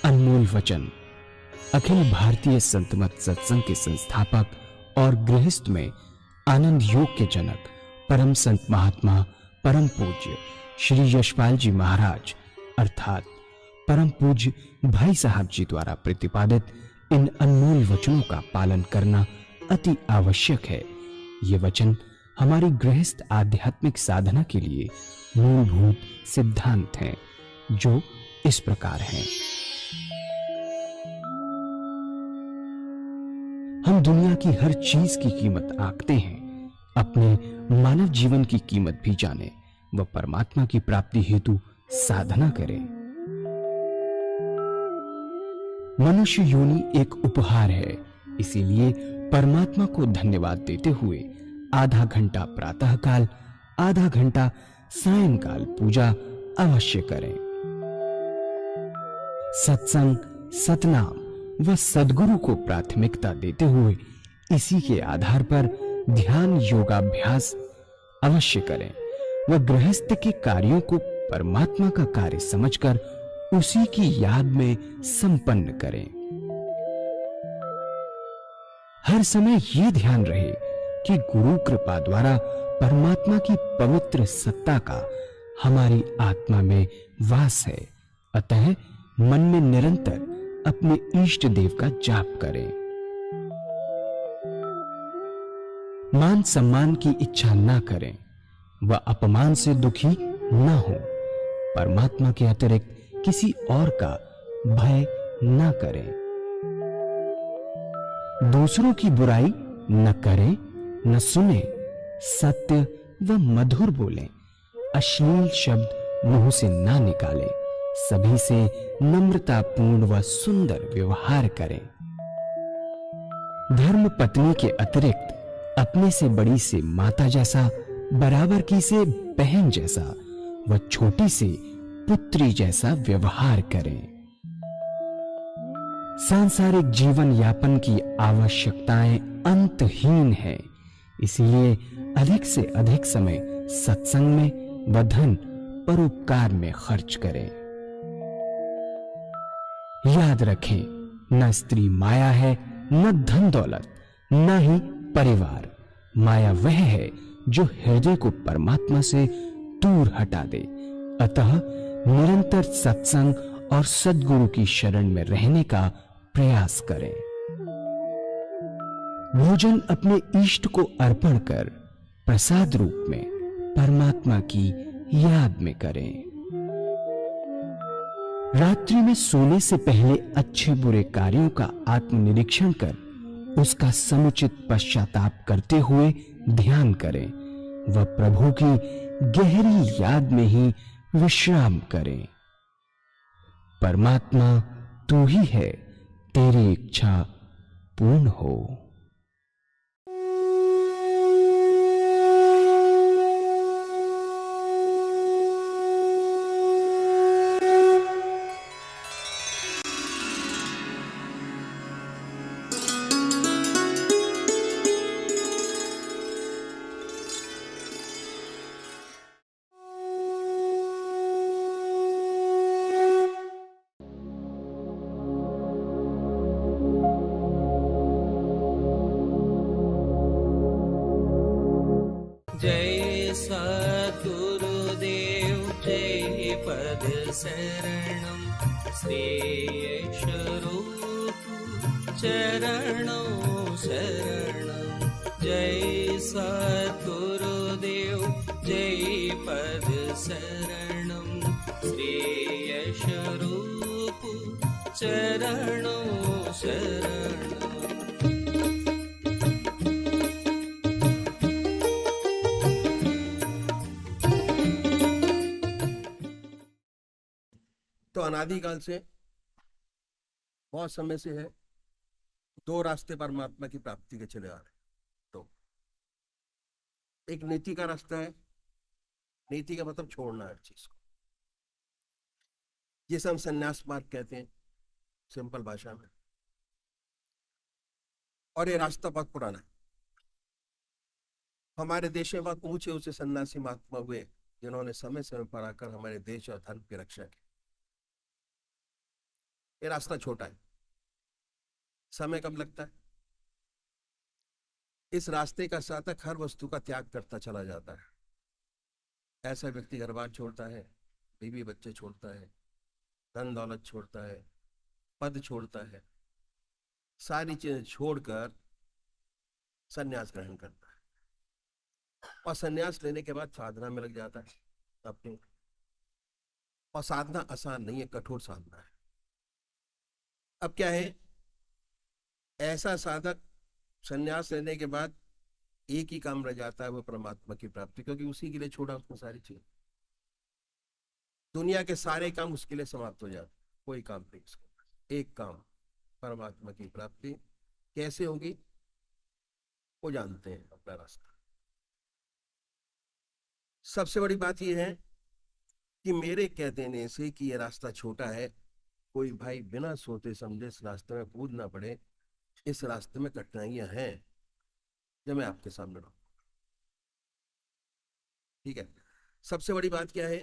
अनमोल वचन अखिल भारतीय संत मत सत्संग के संस्थापक और गृहस्थ में आनंद योग के जनक परम संत महात्मा परम पूज्य श्री यशपाल जी महाराज अर्थात परम पूज्य भाई साहब जी द्वारा प्रतिपादित इन अनमोल वचनों का पालन करना अति आवश्यक है। ये वचन हमारी गृहस्थ आध्यात्मिक साधना के लिए मूलभूत सिद्धांत हैं, जो इस प्रकार हैं। हम दुनिया की हर चीज की कीमत आंकते हैं, अपने मानव जीवन की कीमत भी जाने व परमात्मा की प्राप्ति हेतु साधना करें। मनुष्य योनि एक उपहार है, इसीलिए परमात्मा को धन्यवाद देते हुए आधा घंटा प्रातःकाल, आधा घंटा सायंकाल पूजा अवश्य करें। सत्संग, सतनाम व सद्गुरु को प्राथमिकता देते हुए इसी के आधार पर ध्यान योगाभ्यास अवश्य करें व गृहस्थ के कार्यों को परमात्मा का कार्य समझकर उसी की याद में संपन्न करें। हर समय यह ध्यान रहे कि गुरु कृपा द्वारा परमात्मा की पवित्र सत्ता का हमारी आत्मा में वास है, अतः मन में निरंतर अपने इष्ट देव का जाप करें। मान सम्मान की इच्छा ना करें व अपमान से दुखी ना हो। परमात्मा के अतिरिक्त किसी और का भय ना करें। दूसरों की बुराई न करें, न सुने, सत्य व मधुर बोलें, अश्लील शब्द मुंह से ना निकालें, सभी से नम्रतापूर्ण व सुंदर व्यवहार करें। धर्म पत्नी के अतिरिक्त अपने से बड़ी से माता जैसा, बराबर की से बहन जैसा व छोटी से पुत्री जैसा व्यवहार करें। सांसारिक जीवन यापन की आवश्यकताएं अंतहीन है, इसलिए अधिक से अधिक समय सत्संग में व धन परोपकार में खर्च करें। याद रखें, न स्त्री माया है, न धन दौलत, न ही परिवार। माया वह है जो हृदय को परमात्मा से दूर हटा दे। अतः निरंतर सत्संग और सद्गुरु की शरण में रहने का प्रयास करें। भोजन अपने इष्ट को अर्पण कर प्रसाद रूप में परमात्मा की याद में करें। रात्रि में सोने से पहले अच्छे बुरे कार्यों का आत्मनिरीक्षण कर उसका समुचित पश्चाताप करते हुए ध्यान करें व प्रभु की गहरी याद में ही विश्राम करें। परमात्मा तू ही है, तेरी इच्छा पूर्ण हो। जय सद्गुरुदेव जय पद शरणं श्रेयस्वरूप चरणों शरणं। जय सद्गुरुदेव जय पद शरणं श्रेयस्वरूप चरणों शरणं। तो अनादिकाल से बहुत समय से है, दो रास्ते परमात्मा की प्राप्ति के चले आ रहे। तो एक नीति का रास्ता है, नीति का मतलब छोड़ना हर चीज को, जिसे हम संन्यास मार्ग कहते हैं सिंपल भाषा में। और ये रास्ता बहुत पुराना है। हमारे देश में बहुत ऊंचे ऊंचे सन्यासी महात्मा हुए जिन्होंने समय समय पर आकर हमारे देश और धर्म की रक्षा की। ये रास्ता छोटा है, समय कम लगता है। इस रास्ते का साधक हर वस्तु का त्याग करता चला जाता है। ऐसा व्यक्ति घर बार छोड़ता है, बीवी बच्चे छोड़ता है, धन दौलत छोड़ता है, पद छोड़ता है, सारी चीजें छोड़कर संन्यास ग्रहण करता है। और संन्यास लेने के बाद साधना में लग जाता है अपनी। और साधना आसान नहीं है, कठोर साधना है। अब क्या है, ऐसा साधक संन्यास लेने के बाद एक ही काम रह जाता है, वो परमात्मा की प्राप्ति, क्योंकि उसी के लिए छोड़ा उसने सारी चीज। दुनिया के सारे काम उसके लिए समाप्त हो जाते, कोई काम नहीं उसके पास, एक काम, परमात्मा की प्राप्ति। कैसे होगी वो जानते हैं अपना रास्ता। सबसे बड़ी बात यह है कि मेरे कह देने से कि यह रास्ता छोटा है, कोई भाई बिना सोचे समझे इस रास्ते में कूद ना पड़े। इस रास्ते में कठिनाइयां हैं जो मैं आपके सामने रखूं। ठीक है। सबसे बड़ी बात क्या है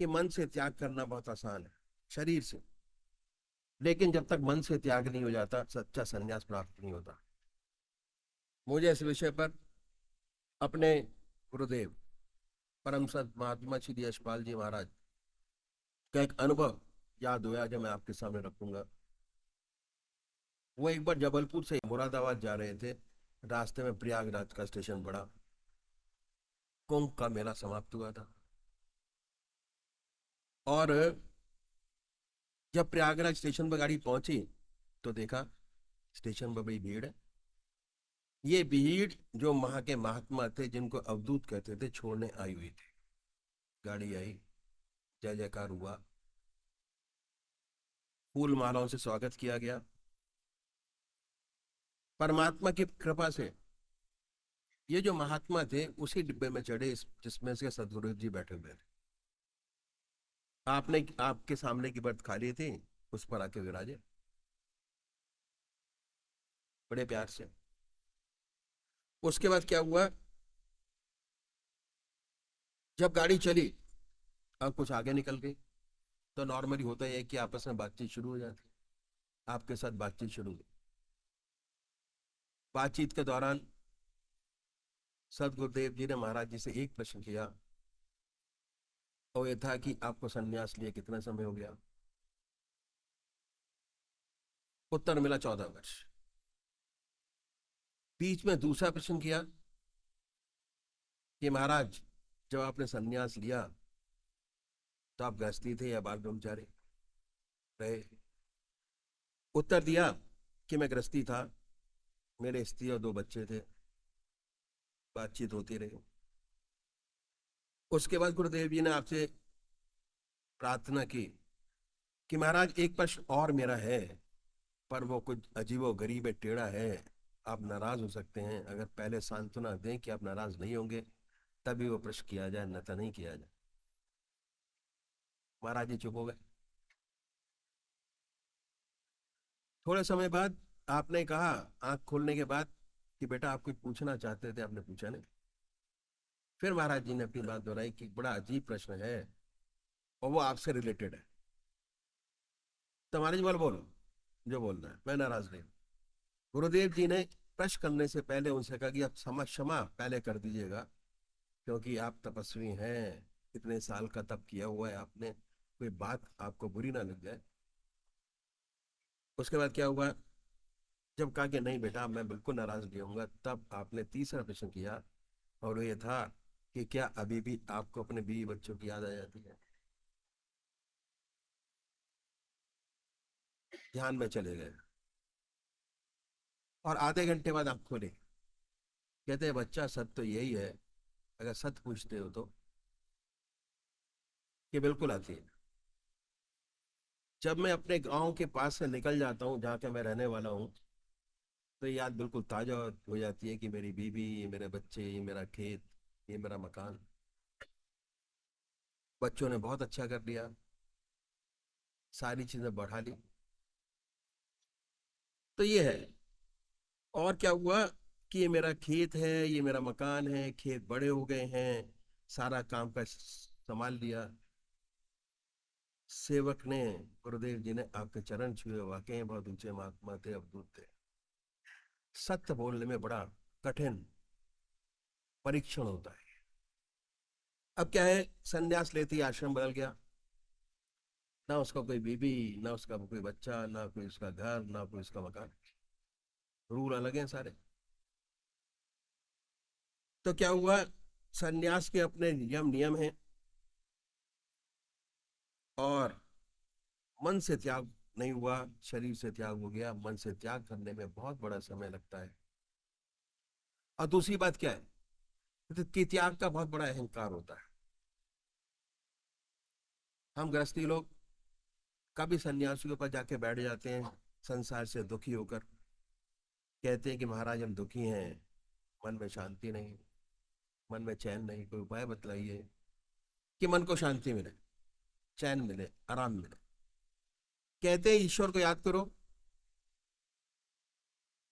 कि मन से त्याग करना बहुत आसान है, शरीर से, लेकिन जब तक मन से त्याग नहीं हो जाता सच्चा संन्यास प्राप्त नहीं होता। मुझे इस विषय पर अपने गुरुदेव परम संत महात्मा श्री यशपाल जी महाराज का एक अनुभव याद हुआ जो मैं आपके सामने रखूंगा। वो एक बार जबलपुर से मुरादाबाद जा रहे थे, रास्ते में प्रयागराज का स्टेशन पड़ा, कुंभ का मेला समाप्त हुआ था। और जब प्रयागराज स्टेशन पर गाड़ी पहुंची तो देखा स्टेशन पर बड़ी भीड़ है। ये भीड़ जो वहां के महात्मा थे, जिनको अवधूत कहते थे, छोड़ने आई हुई थी। गाड़ी आई, जय जयकार हुआ, फूल मालाओं से स्वागत किया गया। परमात्मा की कृपा से ये जो महात्मा थे उसी डिब्बे में चढ़े जिसमें से सदगुरु जी बैठे हुए थे। आपने आपके सामने की बर्थ खाली थी, उस पर आके विराजे बड़े प्यार से। उसके बाद क्या हुआ, जब गाड़ी चली और कुछ आगे निकल गई तो नॉर्मली होता है कि आपस में बातचीत शुरू हो जाती। आपके साथ बातचीत शुरू हुई। बातचीत के दौरान सदगुरुदेव जी ने महाराज जी से एक प्रश्न किया, और यह था कि आपको संन्यास लिए कितना समय हो गया। उत्तर मिला 14 वर्ष। बीच में दूसरा प्रश्न किया कि महाराज जब आपने संन्यास लिया तो आप गृहस्थी थे या बाल ब्रह्मचारी रहे। उत्तर दिया कि मैं गृहस्थी था, मेरे स्त्री और 2 बच्चे थे। बातचीत होती रही। उसके बाद गुरुदेव जी ने आपसे प्रार्थना की कि महाराज एक प्रश्न और मेरा है, पर वो कुछ अजीबो गरीब टेढ़ा है, आप नाराज हो सकते हैं। अगर पहले सांत्वना दें कि आप नाराज नहीं होंगे तभी वो प्रश्न किया जाए, न तो नहीं किया जाए। महाराज जी चुप हो गए। थोड़े समय बाद आपने कहा, आंख खोलने के बाद, कि बेटा आप कुछ पूछना चाहते थे, आपने पूछा नहीं। फिर महाराज जी ने अपनी बात दोहराई कि बड़ा अजीब प्रश्न है और वो आपसे रिलेटेड है। तो महाराज बोलो जो बोलना है, मैं नाराज नहीं। गुरुदेव जी ने प्रश्न करने से पहले उनसे कहा कि आप क्षमा पहले कर दीजिएगा, क्योंकि आप तपस्वी हैं, इतने साल का तप किया हुआ है आपने, कोई बात आपको बुरी ना लग जाए। उसके बाद क्या हुआ, जब कहा कि नहीं बेटा मैं बिल्कुल नाराज नहीं होऊंगा, तब आपने तीसरा प्रश्न किया, और वो ये था कि क्या अभी भी आपको अपने बीवी बच्चों की याद आ जाती है। ध्यान में चले गए और आधे घंटे बाद आप खोले। कहते हैं बच्चा सच तो यही है, अगर सच पूछते हो तो, कि बिल्कुल आती है। जब मैं अपने गांव के पास से निकल जाता हूँ जहाँ का मैं रहने वाला हूँ, तो याद बिल्कुल ताजा हो जाती है कि मेरी बीवी, ये मेरे बच्चे, ये मेरा खेत, ये मेरा मकान। बच्चों ने बहुत अच्छा कर लिया, सारी चीजें बढ़ा ली। तो ये है। और क्या हुआ कि ये मेरा खेत है, ये मेरा मकान है, खेत बड़े हो गए हैं, सारा काम का संभाल लिया। सेवक ने, गुरुदेव जी ने आपके चरण छुए, वाकई बहुत ऊंचे महात्मा थे, अवधूत थे। सत्य बोलने में बड़ा कठिन परीक्षण होता है। अब क्या है, सन्यास लेते ही आश्रम बदल गया। ना उसका कोई बीबी, ना उसका कोई बच्चा, ना कोई उसका घर, ना कोई उसका मकान। रूल अलग हैं सारे। तो क्या हुआ, सन्यास के अपने नियम हैं, और मन से त्याग नहीं हुआ, शरीर से त्याग हो गया। मन से त्याग करने में बहुत बड़ा समय लगता है। और दूसरी बात क्या है कि त्याग का बहुत बड़ा अहंकार होता है। हम गृहस्थी लोग कभी सन्यासियों पर जाके बैठ जाते हैं, संसार से दुखी होकर कहते हैं कि महाराज हम दुखी हैं, मन में शांति नहीं, मन में चैन नहीं, कोई उपाय बतलाइए कि मन को शांति मिले, चैन मिले, आराम मिले। कहते हैं ईश्वर को याद करो,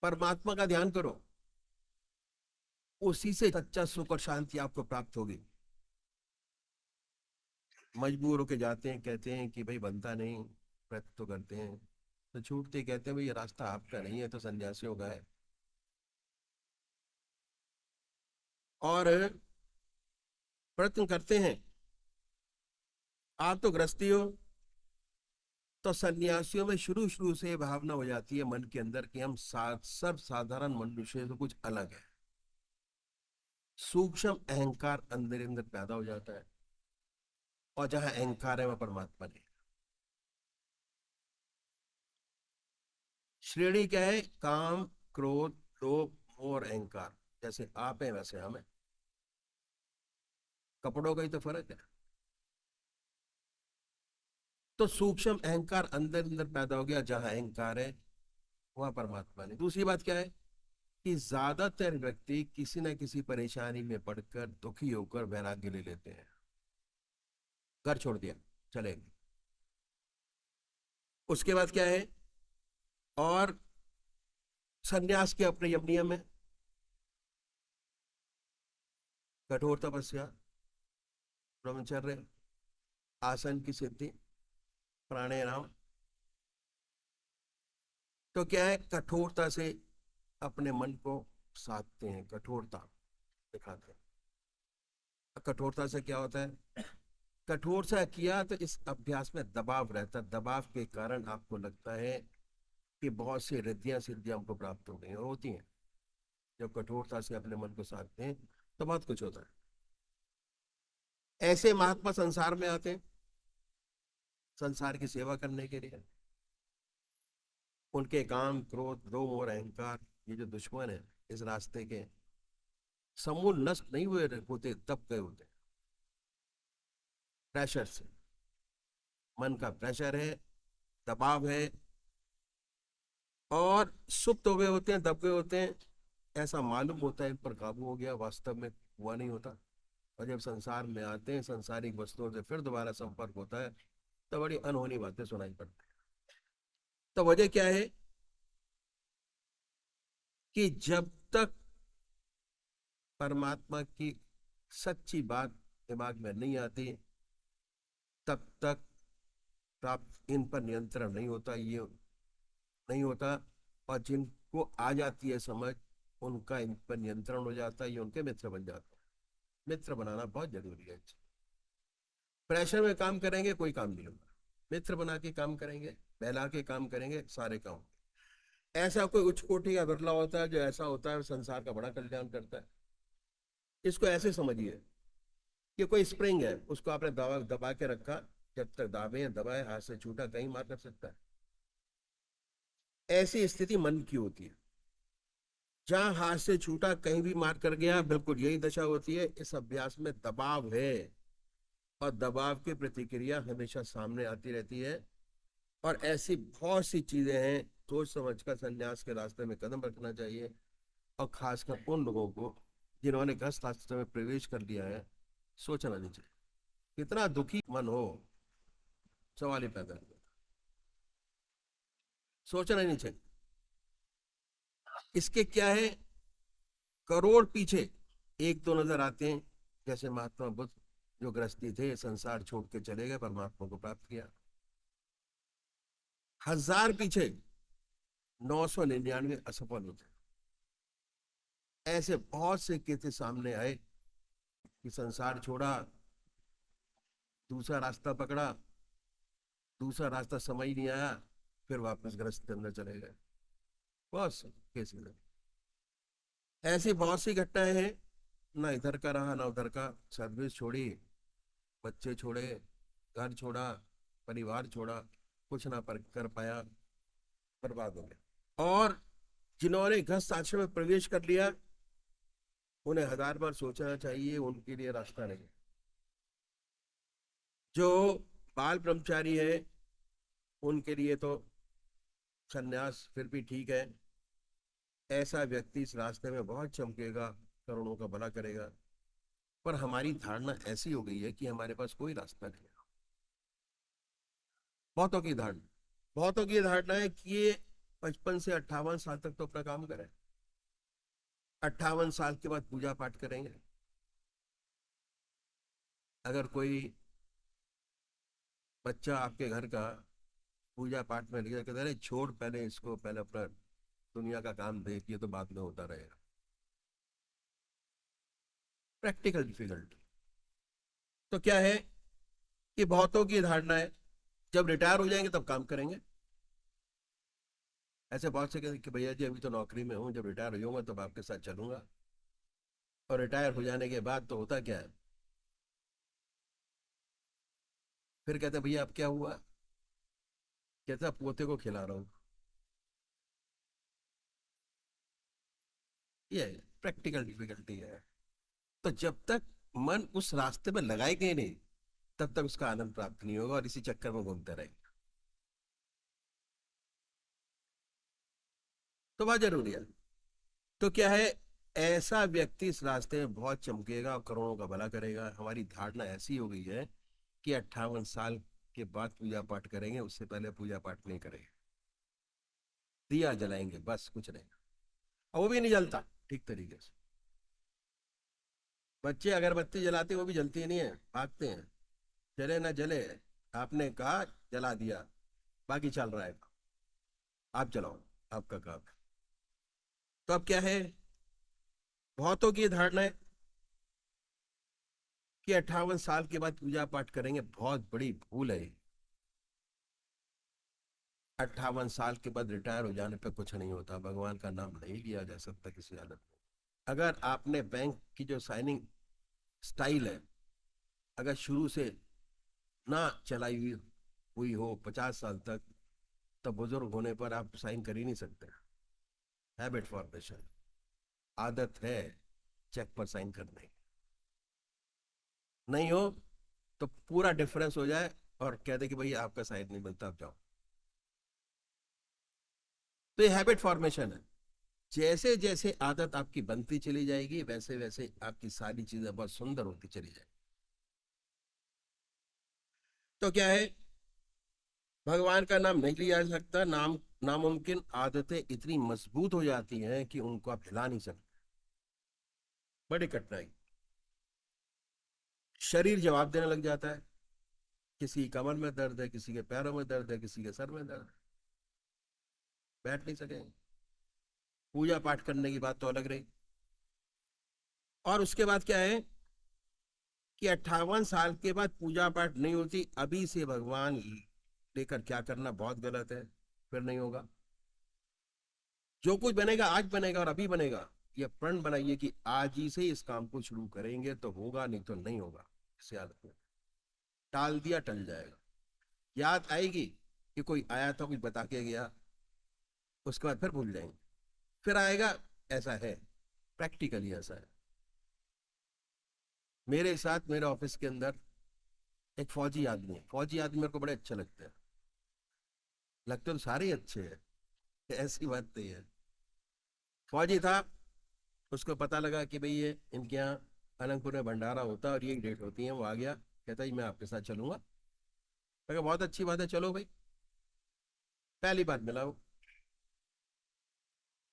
परमात्मा का ध्यान करो, उसी से सच्चा सुख और शांति आपको प्राप्त होगी। मजबूर होके जाते हैं, कहते हैं कि भाई बनता नहीं, प्रयत्न तो करते हैं, तो छूटते कहते हैं भाई ये रास्ता आपका नहीं है, तो सन्यासियों का है। और प्रयत्न करते हैं। आप तो गृहस्थी हो, तो सन्यासियों में शुरू शुरू से भावना हो जाती है मन के अंदर कि हम सब साधारण मनुष्य से कुछ अलग है। सूक्ष्म अहंकार अंदर अंदर पैदा हो जाता है, और जहां अहंकार है वह परमात्मा नहीं। श्रेणी क्या है, काम, क्रोध, लोभ, मोह और अहंकार। जैसे आप हैं वैसे हम हैं, कपड़ों का ही तो फर्क है। तो सूक्ष्म अहंकार अंदर अंदर पैदा हो गया, जहां अहंकार है वहां परमात्मा नहीं। दूसरी बात क्या है कि ज्यादातर व्यक्ति किसी न किसी परेशानी में पड़कर दुखी होकर वैराग्य ले लेते हैं। घर छोड़ दिया, चले गए। उसके बाद क्या है, और संन्यास के अपने नियम है। कठोर तपस्या, ब्रह्मचर्य, आसन की सिद्धि, प्राणायाम। तो क्या है, कठोरता से अपने मन को साधते हैं, कठोरता दिखाते हैं। कठोरता से क्या होता है, कठोर सा किया तो इस अभ्यास में दबाव रहता है। दबाव के कारण आपको लगता है कि बहुत सी रिद्धियां सिद्धियां हमको प्राप्त हो गई, और होती हैं। जब कठोरता से अपने मन को साधते हैं तो बहुत कुछ होता है। ऐसे महात्मा संसार में आते हैं संसार की सेवा करने के लिए। उनके काम, क्रोध, लोभ और अहंकार, ये जो दुश्मन है इस रास्ते के, समूल नष्ट नहीं हुए होते, तब गए होते। प्रेशर से, मन का प्रेशर है, दबाव है, और सुप्त हो गए होते हैं, दब गए होते हैं। ऐसा मालूम होता है इन पर काबू हो गया, वास्तव में हुआ नहीं होता। और जब संसार में आते हैं, संसारिक वस्तुओं से फिर दोबारा संपर्क होता है, तो बड़ी अनहोनी बातें सुनाई पड़ती है। तो वजह क्या है कि जब तक परमात्मा की सच्ची बात दिमाग में नहीं आती, तब तक प्राप्त इन पर नियंत्रण नहीं होता, ये नहीं होता। और जिनको आ जाती है समझ, उनका इन पर नियंत्रण हो जाता है, ये उनके मित्र बन जाते हैं। मित्र बनाना बहुत जरूरी है। प्रेशर में काम करेंगे कोई काम नहीं होगा, मित्र बना के काम करेंगे, बहला के काम करेंगे, सारे काम। ऐसा कोई उच्च कोटि का बिरला होता है जो ऐसा होता है, संसार का बड़ा कल्याण करता है। इसको ऐसे समझिए कि कोई स्प्रिंग है, उसको आपने दबा दबा के रखा, जब तक दाबे दबाए, हाथ से छूटा कहीं मार कर सकता है। ऐसी स्थिति मन की होती है, जहां हाथ से छूटा कहीं भी मार कर गया, बिल्कुल यही दशा होती है। इस अभ्यास में दबाव है, और दबाव की प्रतिक्रिया हमेशा सामने आती रहती है। और ऐसी बहुत सी चीजें हैं, सोच समझ कर संन्यास के रास्ते में कदम रखना चाहिए। और खासकर उन लोगों को जिन्होंने गृहस्थ आश्रम में प्रवेश कर लिया है, सोचना नहीं चाहिए। कितना दुखी मन हो, सवाल ही पैदा नहीं होता। सोचना नहीं चाहिए। इसके क्या है, करोड़ पीछे एक दो नजर आते हैं, जैसे महात्मा बुद्ध जो गृहस्थी थे, संसार छोड़ के चले गए, परमात्मा को प्राप्त किया। 1000 पीछे 999 असफल होते। ऐसे बहुत से किस्से सामने आए कि संसार छोड़ा, दूसरा रास्ता पकड़ा, दूसरा रास्ता समझ नहीं आया, फिर वापस ग्रस्त के अंदर चले गए। बहुत से केसेस हैं। ऐसी बहुत सी घटनाएं हैं, ना इधर का रहा ना उधर का। सर्विस छोड़ी, बच्चे छोड़े, घर छोड़ा, परिवार छोड़ा, कुछ ना पर कर पाया, बर्बाद हो गया। और जिन्होंने गृहस्थ आश्रम में प्रवेश कर लिया, उन्हें 1000 बार सोचना चाहिए, उनके लिए रास्ता नहीं। जो बाल ब्रह्मचारी है, उनके लिए तो संन्यास फिर भी ठीक है। ऐसा व्यक्ति इस रास्ते में बहुत चमकेगा, करोड़ों का भला करेगा। पर हमारी धारणा ऐसी हो गई है कि हमारे पास कोई रास्ता नहीं है। बहुतों की धारणा है कि ये 55 से 58 साल तक तो अपना काम करें, 58 साल के बाद पूजा पाठ करेंगे। अगर कोई बच्चा आपके घर का पूजा पाठ में लगे, कहते अरे छोड़, पहले इसको, पहले अपना दुनिया का काम देख, ये तो बाद में होता रहेगा। प्रैक्टिकल डिफिकल्टी तो क्या है कि बहुतों की धारणा है जब रिटायर हो जाएंगे तब काम करेंगे। ऐसे बहुत से कहते कि भैया जी अभी तो नौकरी में हूं, जब रिटायर हो जाऊंगा तब आपके साथ चलूंगा। और रिटायर हो जाने के बाद तो होता क्या है, फिर कहते भैया अब क्या हुआ, कहता पोते को खिला रहा हूं। ये प्रैक्टिकल डिफिकल्टी है। तो जब तक मन उस रास्ते में लगाएंगे ही नहीं, तब तक उसका आनंद प्राप्त नहीं होगा और इसी चक्कर में घूमते रहेंगे। तो वह जरूरी है। तो क्या है, ऐसा व्यक्ति इस रास्ते में बहुत चमकेगा और करोड़ों का भला करेगा। हमारी धारणा ऐसी हो गई है कि 58 साल के बाद पूजा पाठ करेंगे, उससे पहले पूजा पाठ नहीं करेंगे। दिया जलाएंगे, बस कुछ नहीं। और वो भी नहीं जलता ठीक तरीके से। बच्चे अगरबत्ती जलाते, वो भी जलती नहीं है, भागते हैं। जले ना जले, आपने कहा जला दिया, बाकी चल रहा है, आप चलाओ, आपका काम है। तो अब क्या है, बहुतों की धारणा है कि 58 साल के बाद पूजा पाठ करेंगे। बहुत बड़ी भूल है। 58 साल के बाद रिटायर हो जाने पर कुछ नहीं होता, भगवान का नाम नहीं लिया जा सकता किसी हालत में। अगर आपने बैंक की जो साइनिंग स्टाइल है, अगर शुरू से ना चलाई हुई हो 50 साल तक, तो बुजुर्ग होने पर आप साइन कर ही नहीं सकते। हैबिट फॉर्मेशन, आदत है चेक पर साइन करने की। नहीं हो तो पूरा डिफरेंस हो जाए और कह दे कि भैया आपका साइन नहीं बनता, आप जाओ। तो ये हैबिट फॉर्मेशन है। जैसे जैसे आदत आपकी बनती चली जाएगी, वैसे वैसे आपकी सारी चीजें बहुत सुंदर होती चली जाएगी। तो क्या है, भगवान का नाम नहीं लिया जा सकता, नाम नामुमकिन। आदतें इतनी मजबूत हो जाती हैं कि उनको आप हिला नहीं सकते। बड़ी कठिनाई। शरीर जवाब देने लग जाता है। किसी की कमर में दर्द है, किसी के पैरों में दर्द है, किसी के सर में दर्द है, बैठ नहीं सके। पूजा पाठ करने की बात तो अलग रही। और उसके बाद क्या है कि 58 साल के बाद पूजा पाठ नहीं होती। अभी से भगवान लेकर क्या करना बहुत गलत है, फिर नहीं होगा। जो कुछ बनेगा आज बनेगा और अभी बनेगा। ये प्रण बनाइए कि आज ही से इस काम को शुरू करेंगे तो होगा, नहीं तो नहीं होगा। इस हालत में टाल दिया टल जाएगा। याद आएगी कि कोई आया था, कुछ बता के गया, उसके बाद फिर भूल जाएंगे, फिर आएगा। ऐसा है, प्रैक्टिकली ऐसा है। मेरे साथ मेरे ऑफिस के अंदर एक फौजी आदमी है। फौजी आदमी मेरे को बड़े अच्छे लगते हैं, लगते तो सारे ही अच्छे हैं, ऐसी बात नहीं है। फौजी था, उसको पता लगा कि भाई ये इनके यहाँ अनंतपुर में भंडारा होता है और ये डेट होती है। वो आ गया, कहता जी मैं आपके साथ चलूंगा। मैं कहा बहुत अच्छी बात है, चलो भाई। पहली बार मिला वो।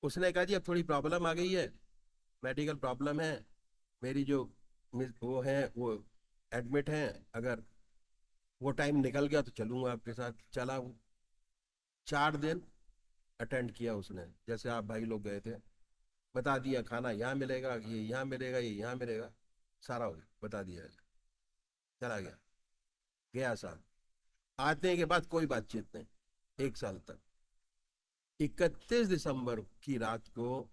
उसने कहा जी अब थोड़ी प्रॉब्लम आ गई है, मेडिकल प्रॉब्लम है। मेरी जो वो है वो एडमिट हैं, अगर वो टाइम निकल गया तो चलूंगा आपके साथ। चला वो, 4 दिन अटेंड किया उसने, जैसे आप भाई लोग गए थे, बता दिया खाना यहाँ मिलेगा, ये यहाँ मिलेगा, ये यहाँ मिलेगा, सारा हो गया, बता दिया, चला गया, गया साहब। आने के बाद कोई बातचीत नहीं, 1 साल तक। 31 दिसंबर की रात को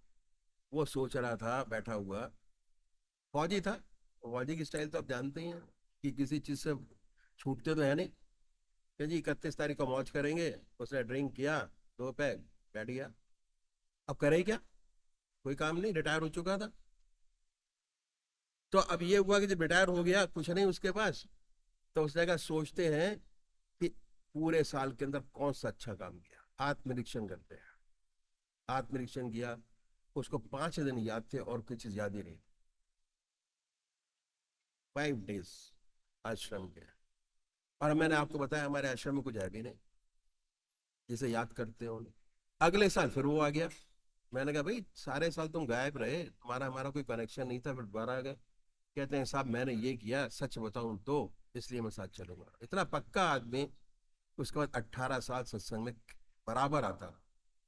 वो सोच रहा था, बैठा हुआ, फौजी था, फौजी की स्टाइल तो आप जानते ही हैं कि किसी चीज से छूटते तो है नहीं, कि जी 31 तारीख को मौज करेंगे। उसने ड्रिंक किया, 2 पैक, बैठ गया। अब करे क्या, कोई काम नहीं, रिटायर हो चुका था। तो अब ये हुआ कि जब रिटायर हो गया, कुछ नहीं उसके पास, तो उसने कहा सोचते हैं कि पूरे साल के अंदर कौन सा अच्छा काम किया, आत्मनिरीक्षण करते हैं। आत्मनिरीक्षण किया, उसको 5 दिन याद थे और कुछ चीज याद ही नहीं। 5 days आश्रम के, और मैंने आपको बताया हमारे आश्रम में कुछ है भी नहीं जिसे याद करते हो। अगले साल फिर वो आ गया। मैंने कहा भाई सारे साल तुम गायब रहे, तुम्हारा हमारा कोई कनेक्शन नहीं था, फिर दोबारा आ गए। कहते हैं साहब मैंने ये किया, सच बताऊं तो इसलिए मैं साथ चलूंगा। इतना पक्का आदमी। उसके बाद 18 साल सत्संग में बराबर आता,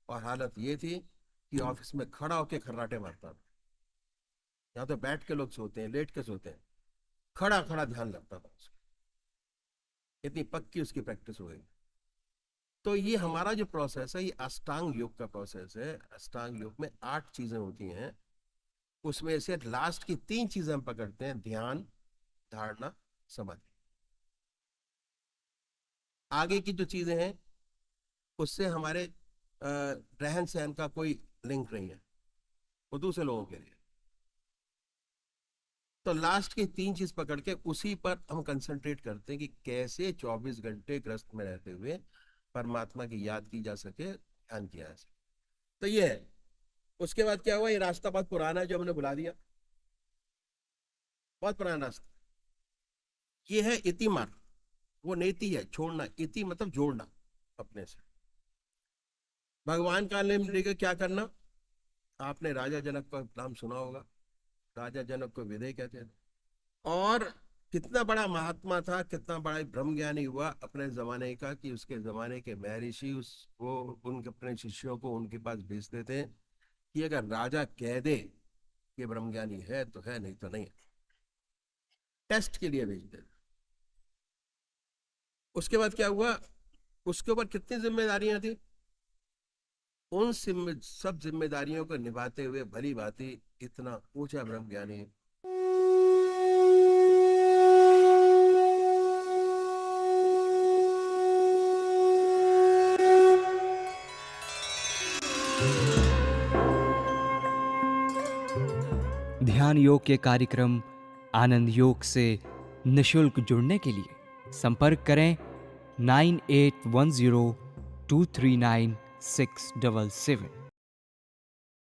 और हालत ये थी कि ऑफिस में खड़ा होकर खर्राटे मारता था। यहाँ तो बैठ के लोग सोते हैं, लेट के सोते हैं, खड़ा खड़ा ध्यान लगता था उसको, इतनी पक्की उसकी प्रैक्टिस हो गई। तो ये हमारा जो प्रोसेस है, ये अष्टांग योग का प्रोसेस है। अष्टांग योग में 8 चीजें होती हैं, उसमें से लास्ट की 3 चीजें हम पकड़ते हैं, ध्यान, धारणा, समाधि। आगे की जो चीजें हैं उससे हमारे रहन सहन का कोई लिंक नहीं है, वो दूसरे लोगों के लिए। तो लास्ट की 3 चीज पकड़ के उसी पर हम कंसंट्रेट करते हैं कि कैसे 24 घंटे ग्रस्त में रहते हुए परमात्मा की याद की जा सके, ध्यान किया जा सके। तो ये है। उसके बाद क्या हुआ, ये रास्ता बहुत पुराना है जो हमने बुला दिया, बहुत पुराना रास्ता। ये है इति मार्ग, वो नेति है, छोड़ना। इति मतलब जोड़ना अपने से। भगवान का नाम लेकर क्या करना, आपने राजा जनक का नाम सुना होगा। राजा जनक को विदय कहते थे, और कितना बड़ा महात्मा था, कितना बड़ा ब्रह्म ज्ञानी हुआ अपने जमाने का, कि उसके जमाने के महर्षि उसको, उनके अपने शिष्यों को उनके पास भेजते थे कि अगर राजा कह दे कि ब्रह्म ज्ञानी है तो है, नहीं तो नहीं। टेस्ट के लिए भेजते थे। उसके बाद क्या हुआ, उसके ऊपर कितनी जिम्मेदारियां थी, उन सब जिम्मेदारियों को निभाते हुए भली भांति इतना ऊंचा ब्रह्म ज्ञानी ध्यान योग के कार्यक्रम आनंद योग से निशुल्क जुड़ने के लिए संपर्क करें 9810239677।